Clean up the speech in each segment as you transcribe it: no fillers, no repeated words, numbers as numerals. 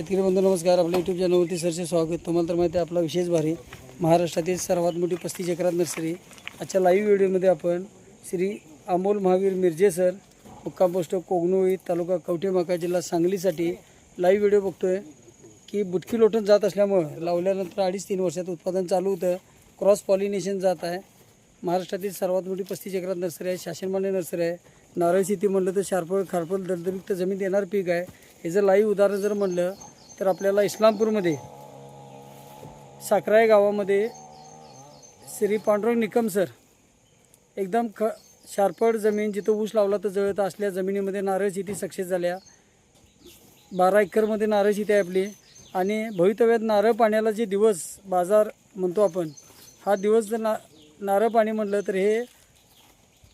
शेतकरी बंधू नमस्कार. आपल्या यूट्यूब चॅनलवरती सरचे स्वागत. तुम्हाला तर माहिती आहे आपला विशेष भारी महाराष्ट्रातील सर्वात मोठी 35 एकरात नर्सरी. आजच्या लाईव्ह व्हिडिओमध्ये आपण श्री अमोल महावीर मिर्जे सर, मुक्काम पोस्ट कोगनोळी, तालुका कवठेमहांकाळ, जिल्हा सांगलीसाठी लाईव्ह व्हिडिओ बघतोय की बुटकी लोटन जात असल्यामुळे लावल्यानंतर 2.5-3 वर्षात उत्पादन चालू होतं. क्रॉस पॉलिनेशन जात आहे. महाराष्ट्रातील सर्वात मोठी 35 एकरात नर्सरी आहे. शासनमान्य नर्सरी आहे. नारळ शेती म्हणलं तर शारपळ खारपळ दलदलीत जमीन देणार पीक आहे. हे जर लाईव्ह उदाहरण जर म्हणलं तर आपल्याला इस्लामपूरमध्ये साखराई गावामध्ये श्री पांडुरंग निकम सर एकदम शारपळ जमीन, जिथं ऊस लावला तर जळत असल्या जमिनीमध्ये नारळ शेती सक्सेस झाल्या. 12 एकरमध्ये नारळ शेती आहे आपली. आणि भवितव्यात नारळ पाण्याला जे दिवस बाजार म्हणतो आपण, हा दिवस जर नारळ पाणी म्हटलं तर हे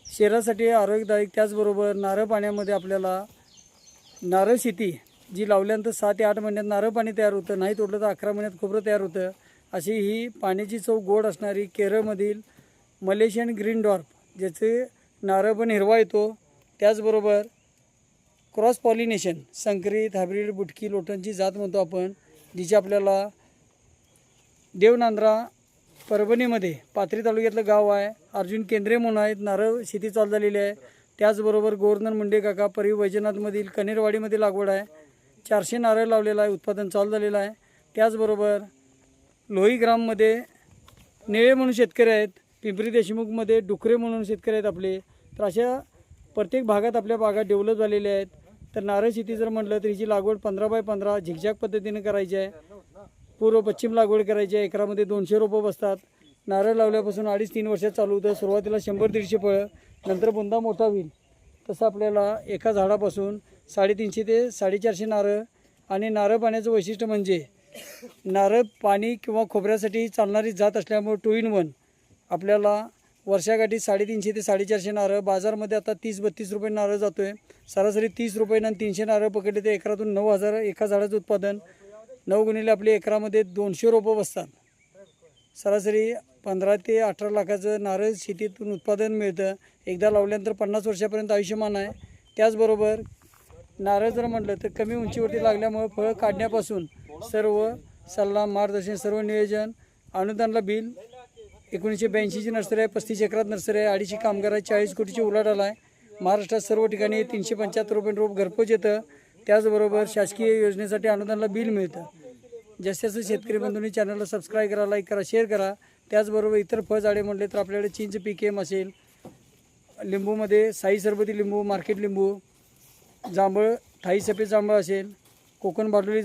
शरीरासाठी आरोग्यदायक. त्याचबरोबर नारळ पाण्यामध्ये आपल्याला नारळ शेती जी लावल्यानंतर 6 ते 8 महिन्यात नारळ पाणी तयार होतं, नाही तोडलं तर 11 महिन्यात खोबरं तयार होतं. अशी ही पाण्याची चव गोड असणारी केरळमधील मलेशियन ग्रीन डॉर्फ, ज्याचे नारळ पण हिरवा येतो. त्याचबरोबर क्रॉस पॉलिनेशन संकरित हायब्रिड बुटकी लोटनची जात म्हणतो आपण, जिची आपल्याला देवनांद्रा परभणीमध्ये पाथरी तालुक्यातलं गाव आहे. अर्जुन केंद्रे म्हणून आहेत, नारळ शेती चालू झालेली आहे. त्याचबरोबर गोवर्धन मुंडे काका परी वैजनाथमधील कनेरवाडीमध्ये लागवड आहे. 400 नारळ लावलेला आहे, उत्पादन चालू झालेलं आहे. त्याचबरोबर लोहीग्राममध्ये निळे म्हणून शेतकरी आहेत. पिंपरी देशमुखमध्ये डुकरे म्हणून शेतकरी आहेत आपले. तर अशा प्रत्येक भागात आपल्या बागा डेव्हलप झालेल्या आहेत. तर नारळ शेती जर म्हटलं तर हिची लागवड 15x15 झिकझॅक पद्धतीने करायची आहे. पूर्व पश्चिम लागवड करायची आहे. एकरामध्ये 200 रोपं बसतात. नारळ लावल्यापासून 2.5-3 वर्षात चालू होतं. सुरुवातीला 100-150 फळं, नंतर बुंदा मोठा होईल तसं आपल्याला एका झाडापासून 350 ते 450 नारळ. आणि नारळ पाण्याचं वैशिष्ट्य म्हणजे नारळ पाणी किंवा खोबऱ्यासाठी चालणारी जात असल्यामुळे 2 in 1 आपल्याला वर्षाकाठी 350 ते 450 नारळ. बाजारमध्ये आता 30-32 रुपये नारळ जातो आहे. सरासरी 30 रुपये आणि 300 नारळ पकडले तर एकरातून 9,000 एका झाडाचं उत्पादन. 9 गुणिले आपले एकरामध्ये 200 रोपं बसतात. सरासरी 15 ते 18 लाखाचं नारळ शेतीतून उत्पादन मिळतं. एकदा लावल्यानंतर 50 वर्षापर्यंत आयुष्यमान आहे. त्याचबरोबर नारळ जर म्हटलं तर कमी उंचीवरती लागल्यामुळे फळं काढण्यापासून सर्व सल्ला मार्गदर्शन, सर्व नियोजन, अनुदानला बिल. 1982ची नर्सरी आहे. 35 एकरात नर्सरी आहे. 250 कामगार आहे. 40 कोटीची उलाढाल आहे. महाराष्ट्रात सर्व ठिकाणी 375 रुपये रोप घरपोच येतं. त्याचबरोबर शासकीय योजनेसाठी अनुदानला बिल मिळतं. जास्तीत शेतकरी बंधूंनी चॅनलला सबस्क्राईब करा, लाईक करा, शेअर करा. त्याचबरोबर इतर फळझाडे म्हटले तर आपल्याकडे चिंच PKM असेल, लिंबूमध्ये साई सरबती लिंबू, मार्केट लिंबू, जांभळ थाई सफेद जांभळ असेल, कोकण बारडोली